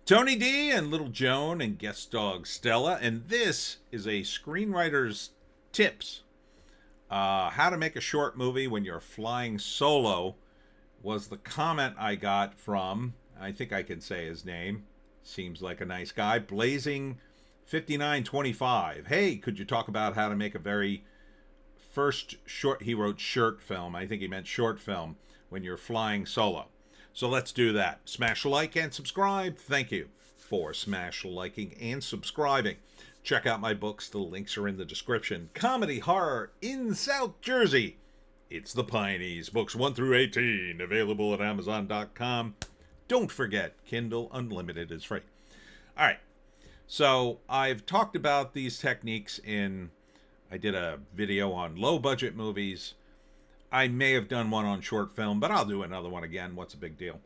Tony D and Little Joan and guest dog Stella, and this is a screenwriter's tips. How to make a short movie when you're flying solo was the comment I got from, I think I can say his name, seems like a nice guy, Blazing 5925. Hey, could you talk about how to make a very first short, he wrote short film, I think he meant short film, when you're flying solo. So let's do that. Smash like and subscribe. Thank you for smash liking and subscribing. Check out my books. The links are in the description. Comedy horror in South Jersey. It's the Pineys. Books 1 through 18. Available at Amazon.com. Don't forget, Kindle Unlimited is free. All right. So I've talked about these techniques I did a video on low budget movies. I may have done one on short film, but I'll do another one again. What's a big deal?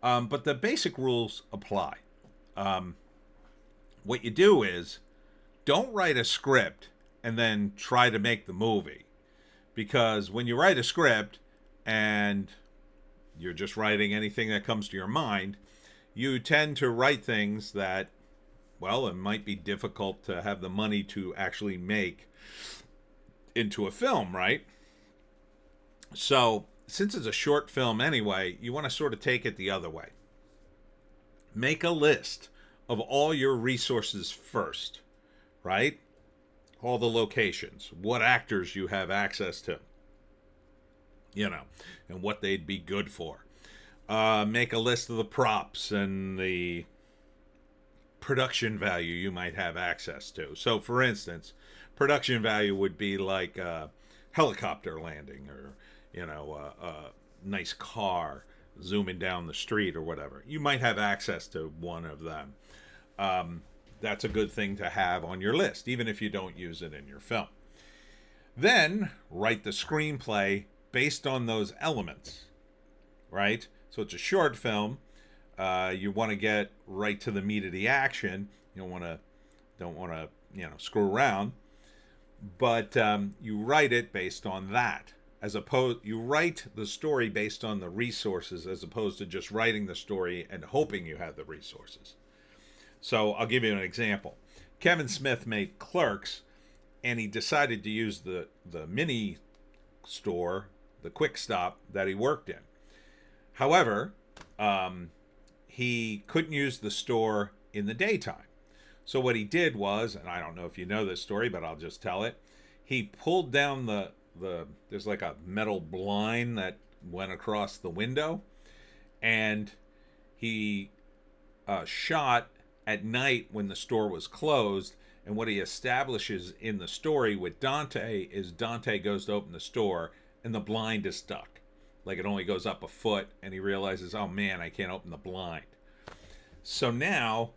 But the basic rules apply. What you do is don't write a script and then try to make the movie. Because when you write a script and you're just writing anything that comes to your mind, you tend to write things that, well, it might be difficult to have the money to actually make into a film, right? So, since it's a short film anyway, you want to sort of take it the other way. Make a list of all your resources first, right? All the locations, what actors you have access to, and what they'd be good for. Make a list of the props and the production value you might have access to. So, for instance, production value would be like a helicopter landing or a nice car zooming down the street or whatever. You might have access to one of them. That's a good thing to have on your list, even if you don't use it in your film. Then write the screenplay based on those elements, right? So it's a short film. You want to get right to the meat of the action. You don't want to screw around. But you write it based on that. You write the story based on the resources as opposed to just writing the story and hoping you have the resources. So I'll give you an example. Kevin Smith made Clerks, and he decided to use the mini store, the Quick Stop that he worked in. However, he couldn't use the store in the daytime. So what he did was, and I don't know if you know this story, but I'll just tell it. He pulled down there's like a metal blind that went across the window, and he shot at night when the store was closed. And what he establishes in the story with Dante is Dante goes to open the store and the blind is stuck. Like it only goes up a foot, and he realizes, oh man, I can't open the blind. So now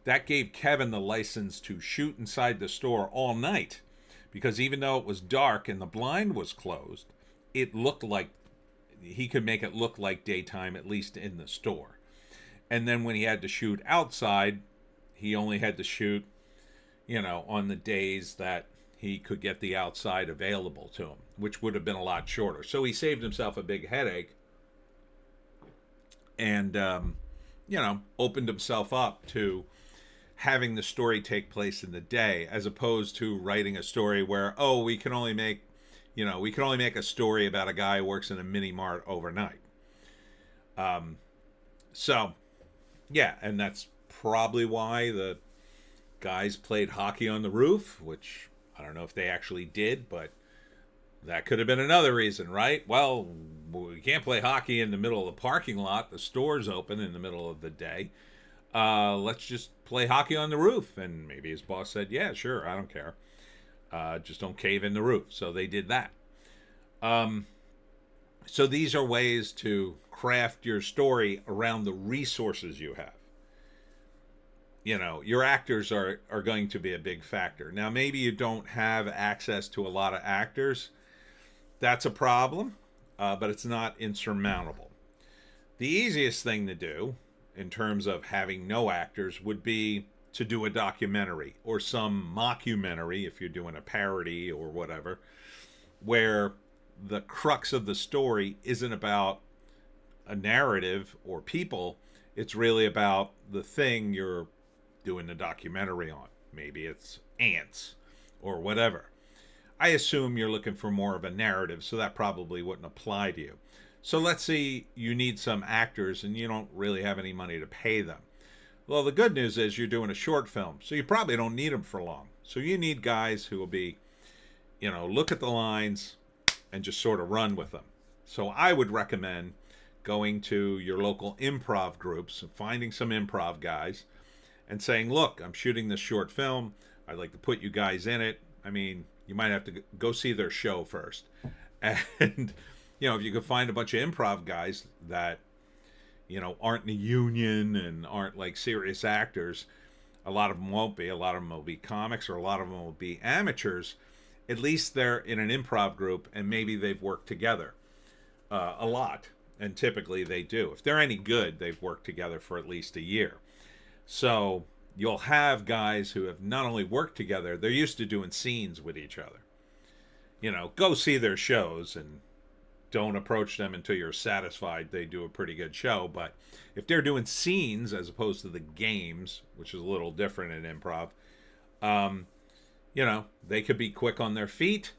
that gave Kevin the license to shoot inside the store all night, because even though it was dark and the blind was closed, it looked like he could make it look like daytime, at least in the store. And then when he had to shoot outside, he only had to shoot, on the days that he could get the outside available to him, which would have been a lot shorter. So he saved himself a big headache and, opened himself up to having the story take place in the day, as opposed to writing a story where, we can only make a story about a guy who works in a mini mart overnight. And that's probably why the guys played hockey on the roof, which I don't know if they actually did, but that could have been another reason, right? Well, we can't play hockey in the middle of the parking lot. The store's open in the middle of the day. Let's just play hockey on the roof. And maybe his boss said, yeah, sure, I don't care. Just don't cave in the roof. So they did that. So these are ways to craft your story around the resources you have. Your actors are going to be a big factor. Now, maybe you don't have access to a lot of actors. That's a problem, but it's not insurmountable. The easiest thing to do in terms of having no actors would be to do a documentary or some mockumentary, if you're doing a parody or whatever, where the crux of the story isn't about a narrative or people. It's really about the thing you're doing the documentary on. Maybe it's ants or whatever. I assume you're looking for more of a narrative, so that probably wouldn't apply to you. So let's say you need some actors and you don't really have any money to pay them. Well, the good news is you're doing a short film, so you probably don't need them for long. So you need guys who will be, look at the lines and just sort of run with them. So I would recommend going to your local improv groups and finding some improv guys and saying, look, I'm shooting this short film. I'd like to put you guys in it. I mean, you might have to go see their show first. And, if you could find a bunch of improv guys that, aren't in a union and aren't like serious actors, a lot of them won't be. A lot of them will be comics, or a lot of them will be amateurs. At least they're in an improv group and maybe they've worked together a lot. And typically they do. If they're any good, they've worked together for at least a year. So you'll have guys who have not only worked together, they're used to doing scenes with each other. Go see their shows and don't approach them until you're satisfied they do a pretty good show. But if they're doing scenes as opposed to the games, which is a little different in improv, they could be quick on their feet.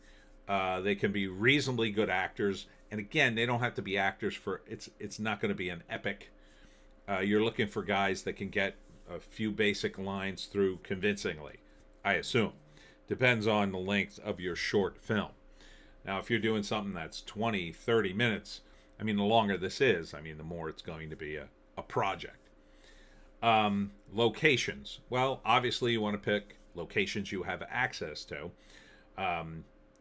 They can be reasonably good actors. And again, they don't have to be actors for, it's not going to be an epic. You're looking for guys that can get a few basic lines through convincingly, I assume. Depends on the length of your short film. Now, if you're doing something that's 20, 30 minutes, the longer this is, the more it's going to be a project. Locations. Well, obviously you want to pick locations you have access to.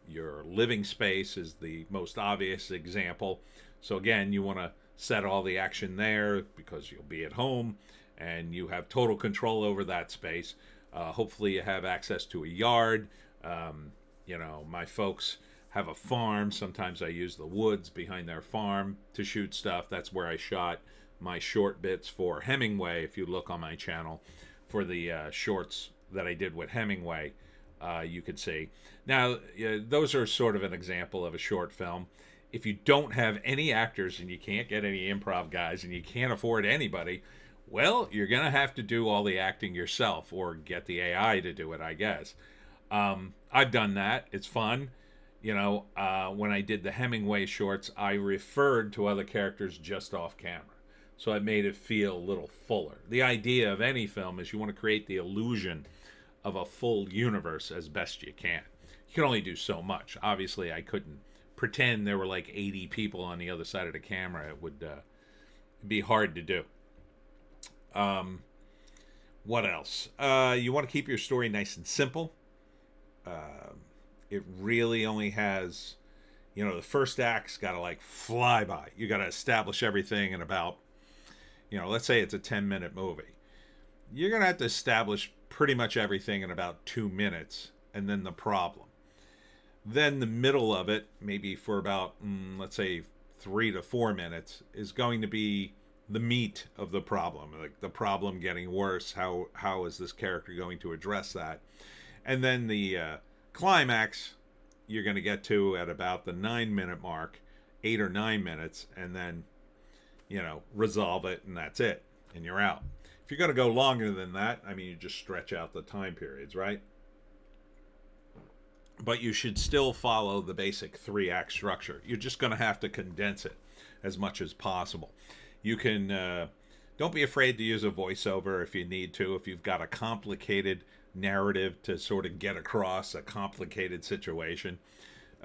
Your living space is the most obvious example. So again, you want to set all the action there because you'll be at home and you have total control over that space. Hopefully you have access to a yard. My folks have a farm. Sometimes I use the woods behind their farm to shoot stuff. That's where I shot my short bits for Hemingway. If you look on my channel for the shorts that I did with Hemingway, you could see. Now, those are sort of an example of a short film. If you don't have any actors and you can't get any improv guys and you can't afford anybody, well, you're going to have to do all the acting yourself or get the AI to do it, I guess. I've done that. It's fun. When I did the Hemingway shorts, I referred to other characters just off camera. So it made it feel a little fuller. The idea of any film is you want to create the illusion of a full universe as best you can. You can only do so much. Obviously, I couldn't pretend there were like 80 people on the other side of the camera. It would be hard to do. What else? You want to keep your story nice and simple. It really only has, the first act's got to like fly by. You got to establish everything in about, let's say it's a 10-minute movie. You're going to have to establish pretty much everything in about 2 minutes, and then the problem. Then the middle of it, maybe for about, let's say 3 to 4 minutes, is going to be the meat of the problem, like the problem getting worse. How is this character going to address that? And then the climax you're going to get to at about the 9-minute mark, 8 or 9 minutes, and then resolve it, and that's it, and you're out. If you're going to go longer than that, you just stretch out the time periods, right? But you should still follow the basic 3-act structure. You're just going to have to condense it as much as possible. You can don't be afraid to use a voiceover if you need to. If you've got a complicated narrative to sort of get across a complicated situation,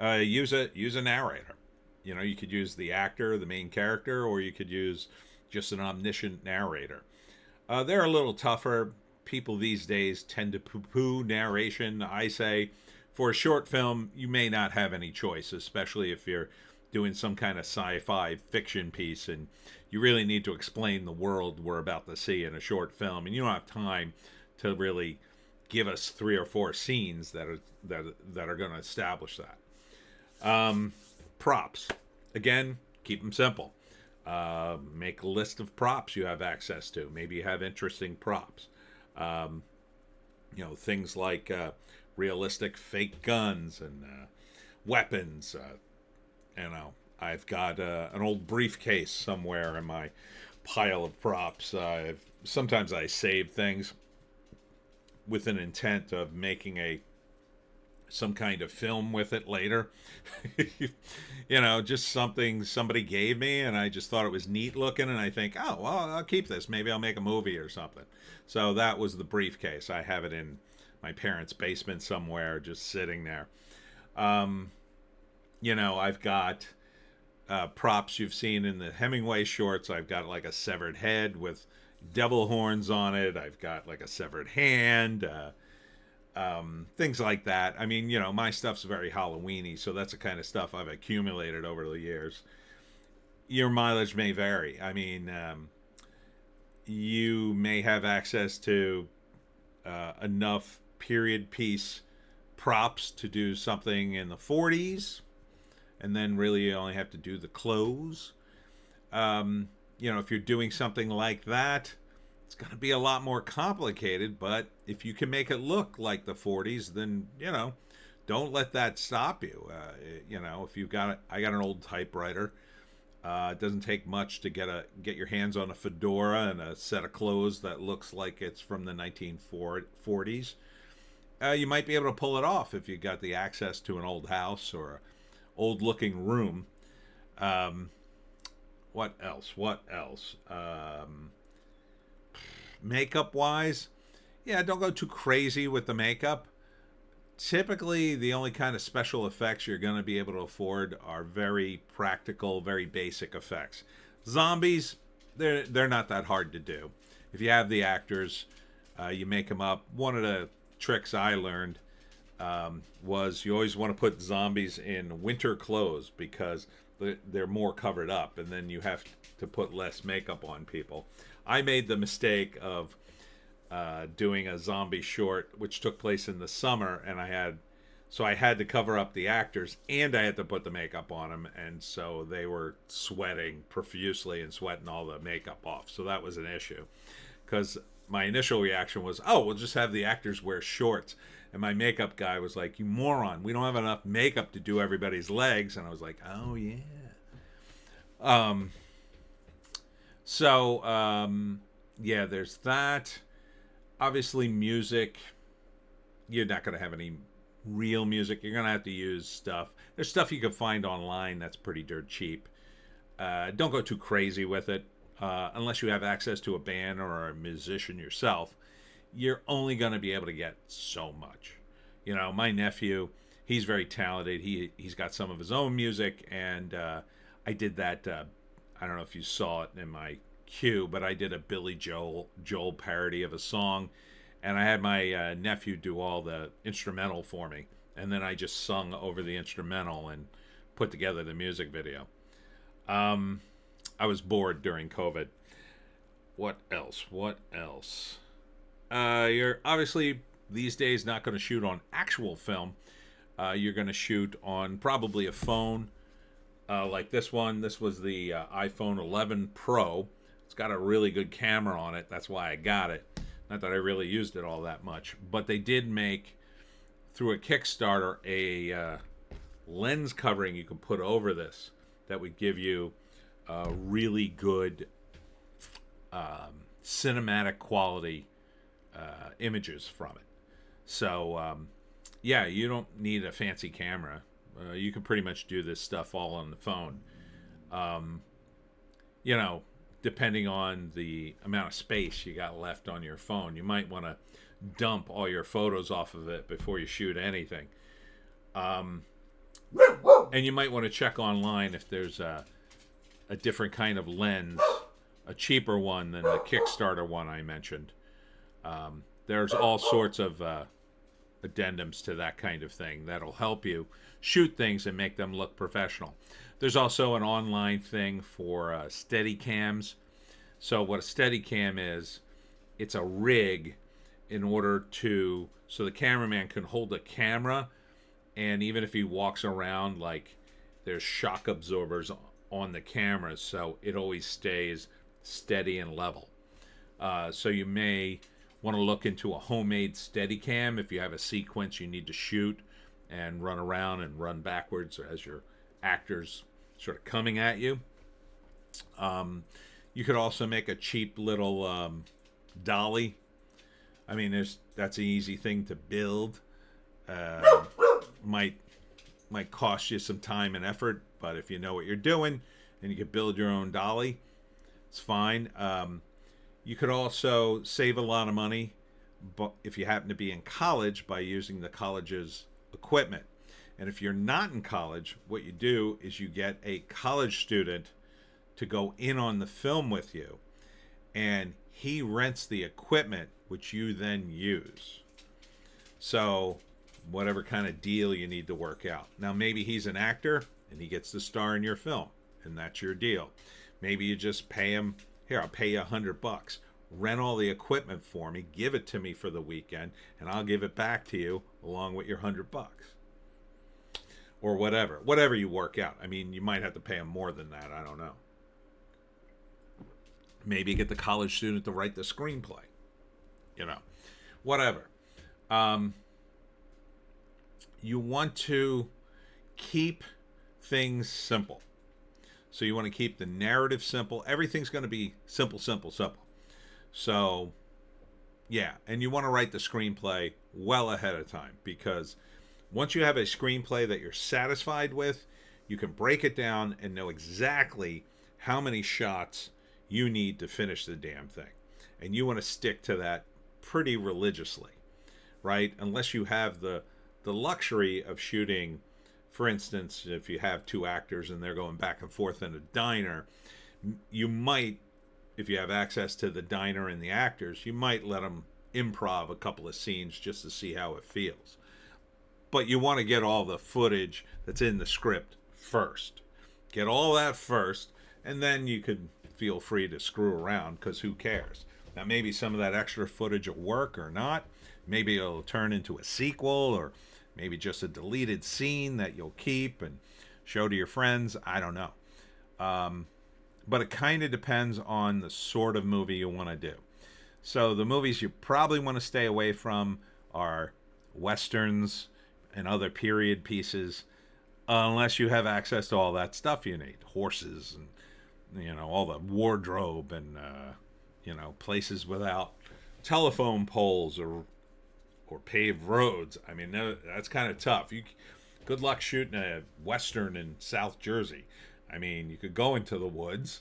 use a narrator. You could use the actor, the main character, or you could use just an omniscient narrator. They're a little tougher. People these days tend to poo-poo narration. I say, for a short film, you may not have any choice, especially if you're doing some kind of sci-fi fiction piece and you really need to explain the world we're about to see in a short film, and you don't have time to really give us 3 or 4 scenes that are going to establish that. Props. Again, keep them simple. Make a list of props you have access to. Maybe you have interesting props. Things like realistic fake guns and weapons. I've got an old briefcase somewhere in my pile of props. Sometimes I save things with an intent of making some kind of film with it later. Just something somebody gave me and I just thought it was neat looking, and I think, oh, well, I'll keep this. Maybe I'll make a movie or something. So that was the briefcase. I have it in my parents' basement somewhere, just sitting there. I've got props you've seen in the Hemingway shorts. I've got like a severed head with devil horns on it. I've got like a severed hand, things like that. I mean, my stuff's very Halloweeny, so that's the kind of stuff I've accumulated over the years. Your mileage may vary. I mean, you may have access to enough period piece props to do something in the 40s, and then really you only have to do the clothes. If you're doing something like that, it's going to be a lot more complicated, but if you can make it look like the 40s, then, don't let that stop you. If you've got I got an old typewriter. It doesn't take much to get your hands on a fedora and a set of clothes that looks like it's from the 1940s. You might be able to pull it off if you got the access to an old house or an old looking room. What else? Makeup wise, don't go too crazy with the makeup. Typically, the only kind of special effects you're going to be able to afford are very practical, very basic effects. Zombies, they're not that hard to do. If you have the actors, you make them up. One of the tricks I learned was you always want to put zombies in winter clothes because they're more covered up, and then you have to put less makeup on people. I made the mistake of doing a zombie short which took place in the summer, and I had to cover up the actors and I had to put the makeup on them, and so they were sweating profusely and sweating all the makeup off. So that was an issue, because my initial reaction was, oh, we'll just have the actors wear shorts, and my makeup guy was like, you moron, we don't have enough makeup to do everybody's legs. And I was like, oh yeah. There's that. Obviously, music, you're not going to have any real music. You're going to have to use stuff. There's stuff you can find online that's pretty dirt cheap. Don't go too crazy with it. Unless you have access to a band or a musician yourself, you're only going to be able to get so much. My nephew, he's very talented. He's got some of his own music, and I did that. I don't know if you saw it in my queue, but I did a Billy Joel parody of a song, and I had my nephew do all the instrumental for me, and then I just sung over the instrumental and put together the music video. I was bored during COVID. What else? You're obviously these days not going to shoot on actual film. You're going to shoot on probably a phone like this one. This was the iPhone 11 Pro. It's got a really good camera on it. That's why I got it. Not that I really used it all that much. But they did make, through a Kickstarter, a lens covering you can put over this that would give you really good cinematic quality images from it. So, you don't need a fancy camera. You can pretty much do this stuff all on the phone. Depending on the amount of space you got left on your phone, you might want to dump all your photos off of it before you shoot anything. And you might want to check online if there's a different kind of lens, a cheaper one than the Kickstarter one I mentioned. There's all sorts of addendums to that kind of thing that'll help you shoot things and make them look professional. There's also an online thing for Steadicams. So what a Steadicam is, it's a rig so the cameraman can hold a camera, and even if he walks around, like, there's shock absorbers on the camera, so it always stays steady and level. So you may want to look into a homemade Steadicam if you have a sequence you need to shoot and run around and run backwards as your actors sort of coming at you. You could also make a cheap little dolly. I mean, that's an easy thing to build. Uh, might cost you some time and effort, but if you know what you're doing and you can build your own dolly, it's fine. You could also save a lot of money, but if you happen to be in college, by using the college's equipment. And if you're not in college, what you do is you get a college student to go in on the film with you, and he rents the equipment which you then use. So whatever kind of deal you need to work out. Now maybe he's an actor and he gets to star in your film, and that's your deal. Maybe you just pay him, here, I'll pay you $100. Rent all the equipment for me, give it to me for the weekend, and I'll give it back to you along with your $100. Or whatever you work out. I mean, you might have to pay him more than that. I don't know. Maybe get the college student to write the screenplay. Whatever. You want to keep things simple. So you want to keep the narrative simple. Everything's going to be simple, simple, simple. So, yeah. And you want to write the screenplay well ahead of time, because once you have a screenplay that you're satisfied with, you can break it down and know exactly how many shots you need to finish the damn thing. And you want to stick to that pretty religiously, right? Unless you have the luxury of shooting, for instance, if you have two actors and they're going back and forth in a diner, you might, if you have access to the diner and the actors, you might let them improv a couple of scenes just to see how it feels. But you want to get all the footage that's in the script first. Get all that first, and then you could feel free to screw around, because who cares? Now, maybe some of that extra footage will work or not. Maybe it'll turn into a sequel, or maybe just a deleted scene that you'll keep and show to your friends. I don't know. But it kind of depends on the sort of movie you want to do. So the movies you probably want to stay away from are westerns and other period pieces, unless you have access to all that stuff you need. Horses and, all the wardrobe and, places without telephone poles or paved roads. I mean, that's kind of tough. Good luck shooting a western in South Jersey. I mean, you could go into the woods,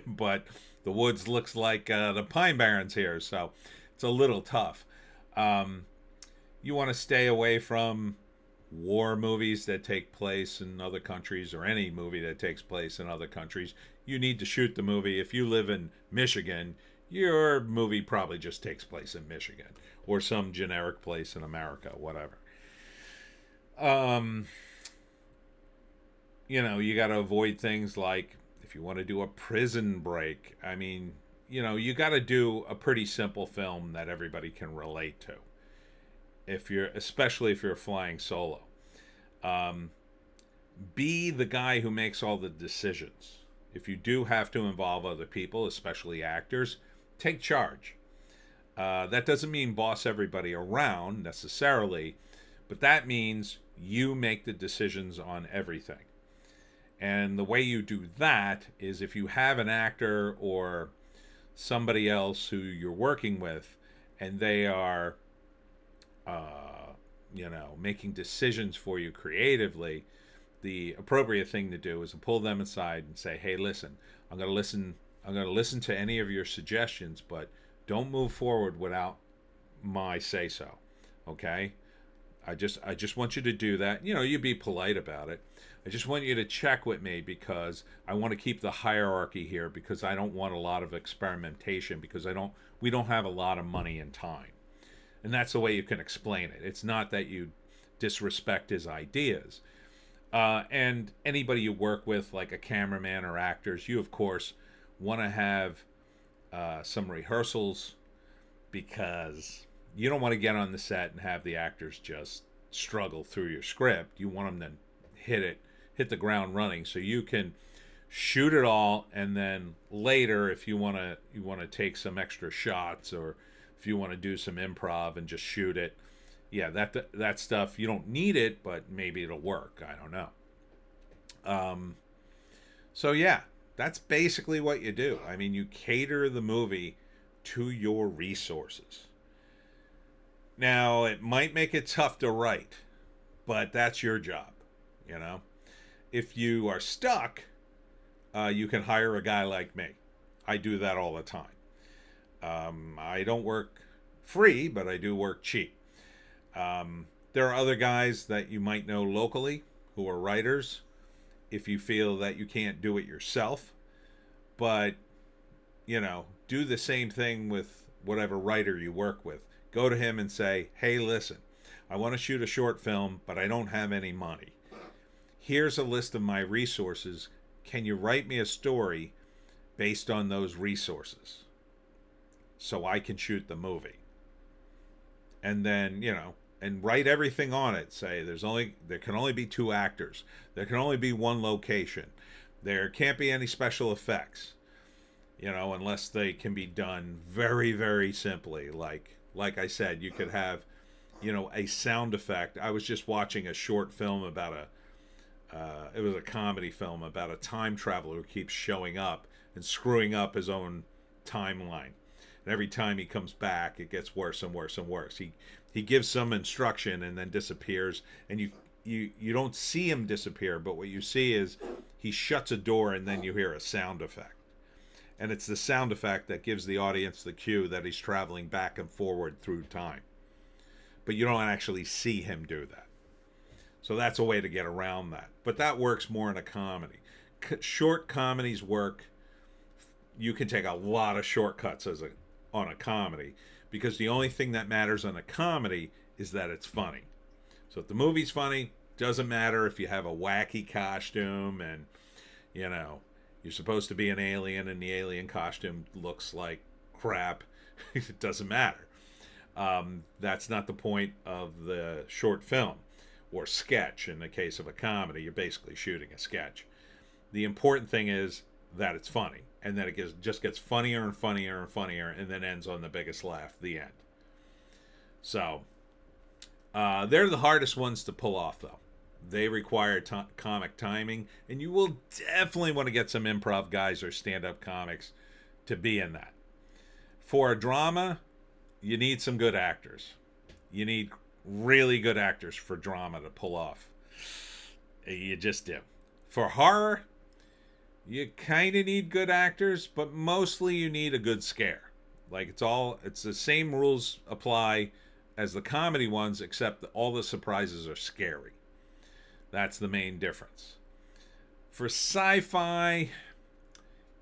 but the woods looks like the Pine Barrens here, so it's a little tough. You want to stay away from war movies that take place in other countries, or any movie that takes place in other countries. You need to shoot the movie. If you live in Michigan, your movie probably just takes place in Michigan or some generic place in America, whatever. You got to avoid things like, if you want to do a prison break, I mean, you got to do a pretty simple film that everybody can relate to. Especially if you're flying solo. Be the guy who makes all the decisions. If you do have to involve other people, especially actors, take charge. That doesn't mean boss everybody around necessarily, but that means you make the decisions on everything. And the way you do that is, if you have an actor or somebody else who you're working with, and they are making decisions for you creatively, the appropriate thing to do is to pull them aside and say, hey, listen, I'm going to listen to any of your suggestions, but don't move forward without my say so. Okay? I just want you to do that. You be polite about it. I just want you to check with me, because I want to keep the hierarchy here, because I don't want a lot of experimentation, because we don't have a lot of money and time. And that's the way you can explain it. It's not that you disrespect his ideas. And anybody you work with, like a cameraman or actors, you, of course, want to have some rehearsals, because you don't want to get on the set and have the actors just struggle through your script. You want them to hit the ground running, so you can shoot it all, and then later, if you want to take some extra shots, or if you want to do some improv and just shoot it, yeah, that stuff, you don't need it, but maybe it'll work. I don't know. So yeah, That's basically what you do. I mean, you cater the movie to your resources. Now, it might make it tough to write, but that's your job, you know? If you are stuck, you can hire a guy like me. I do that all the time. I don't work free, but I do work cheap. There are other guys that you might know locally who are writers if you feel that you can't do it yourself. But, do the same thing with whatever writer you work with. Go to him and say, hey, listen, I want to shoot a short film, but I don't have any money. Here's a list of my resources. Can you write me a story based on those resources so I can shoot the movie? And then, and write everything on it. Say there can only be 2 actors. There can only be 1 location. There can't be any special effects, unless they can be done very, very simply. Like I said, you could have, a sound effect. I was just watching a short film about it was a comedy film about a time traveler who keeps showing up and screwing up his own timeline. And every time he comes back, it gets worse and worse and worse. He gives some instruction and then disappears, and you don't see him disappear, but what you see is he shuts a door and then you hear a sound effect. And it's the sound effect that gives the audience the cue that he's traveling back and forward through time. But you don't actually see him do that. So that's a way to get around that. But that works more in a comedy. Short comedies work. You can take a lot of shortcuts on a comedy, because the only thing that matters on a comedy is that it's funny. So if the movie's funny, doesn't matter if you have a wacky costume and, you're supposed to be an alien and the alien costume looks like crap. It doesn't matter. That's not the point of the short film or sketch. In the case of a comedy, you're basically shooting a sketch. The important thing is that it's funny, and that it just gets funnier and funnier and funnier, and then ends on the biggest laugh, the end. So, they're the hardest ones to pull off, though. They require comic timing, and you will definitely want to get some improv guys or stand-up comics to be in that. For a drama, you need some good actors. You need really good actors for drama to pull off. You just do. For horror, you kind of need good actors, but mostly you need a good scare. It's the same rules apply as the comedy ones, except that all the surprises are scary. That's the main difference. For sci-fi,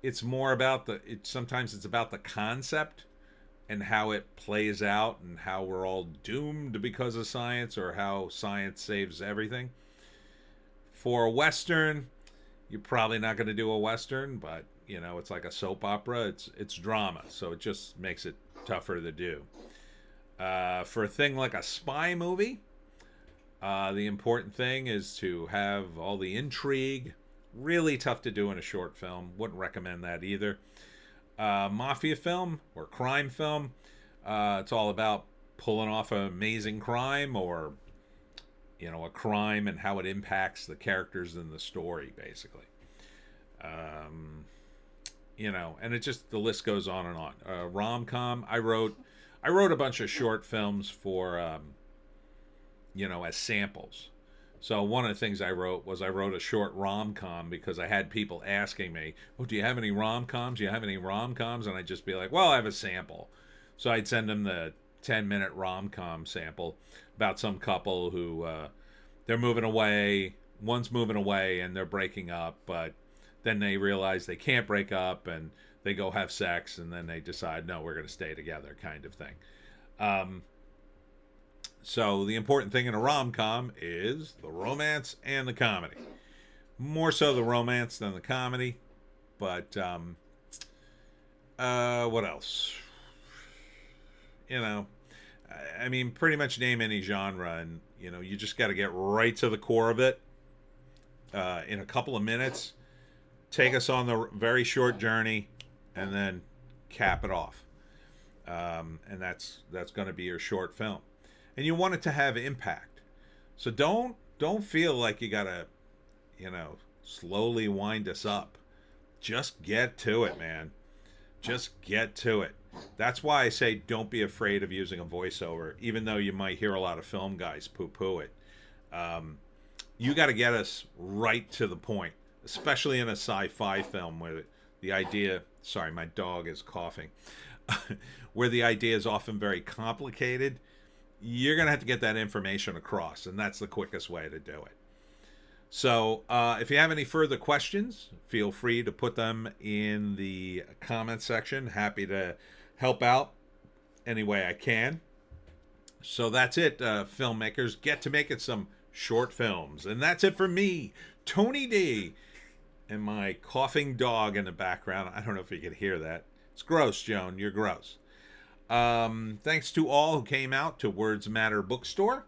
it's more about sometimes it's about the concept and how it plays out and how we're all doomed because of science, or how science saves everything. For a Western, you're probably not going to do a Western, but, it's like a soap opera. It's drama, so it just makes it tougher to do. For a thing like a spy movie, the important thing is to have all the intrigue. Really tough to do in a short film. Wouldn't recommend that either. Mafia film or crime film, it's all about pulling off an amazing crime, or a crime and how it impacts the characters in the story, basically. And it just, the list goes on and on. Rom-com, I wrote a bunch of short films for as samples. So one of the things I wrote a short rom-com, because I had people asking me, do you have any rom-coms? Do you have any rom-coms? And I'd just be like, well, I have a sample. So I'd send them the 10-minute rom-com sample about some couple who they're moving away. One's moving away and they're breaking up, but then they realize they can't break up, and they go have sex, and then they decide, no, we're going to stay together, kind of thing. So the important thing in a rom-com is the romance and the comedy. More so the romance than the comedy. But, what else? I mean, pretty much name any genre, and, you just got to get right to the core of it in a couple of minutes. Take us on the very short journey, and then cap it off. And that's going to be your short film. And you want it to have impact. So don't feel like you gotta, slowly wind us up. just get to it, man. Just get to it. That's why I say don't be afraid of using a voiceover, even though you might hear a lot of film guys poo-poo it. You got to get us right to the point, especially in a sci-fi film where the idea, sorry, my dog is coughing, where the idea is often very complicated. You're going to have to get that information across, and that's the quickest way to do it. So if you have any further questions, feel free to put them in the comment section. Happy to help out any way I can. So that's it, filmmakers. Get to making some short films. And that's it for me, Tony D, and my coughing dog in the background. I don't know if you can hear that. It's gross, Joan. You're gross. Thanks to all who came out to Words Matter Bookstore.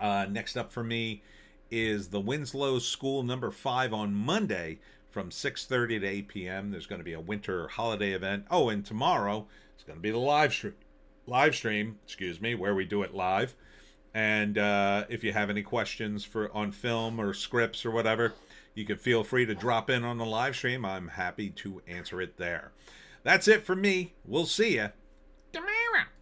Next up for me is the Winslow School number 5 on Monday from 6:30 to 8 p.m. There's going to be a winter holiday event. Oh, and tomorrow it's going to be the live stream, where we do it live. And if you have any questions on film or scripts or whatever, you can feel free to drop in on the live stream. I'm happy to answer it there. That's it for me. We'll see you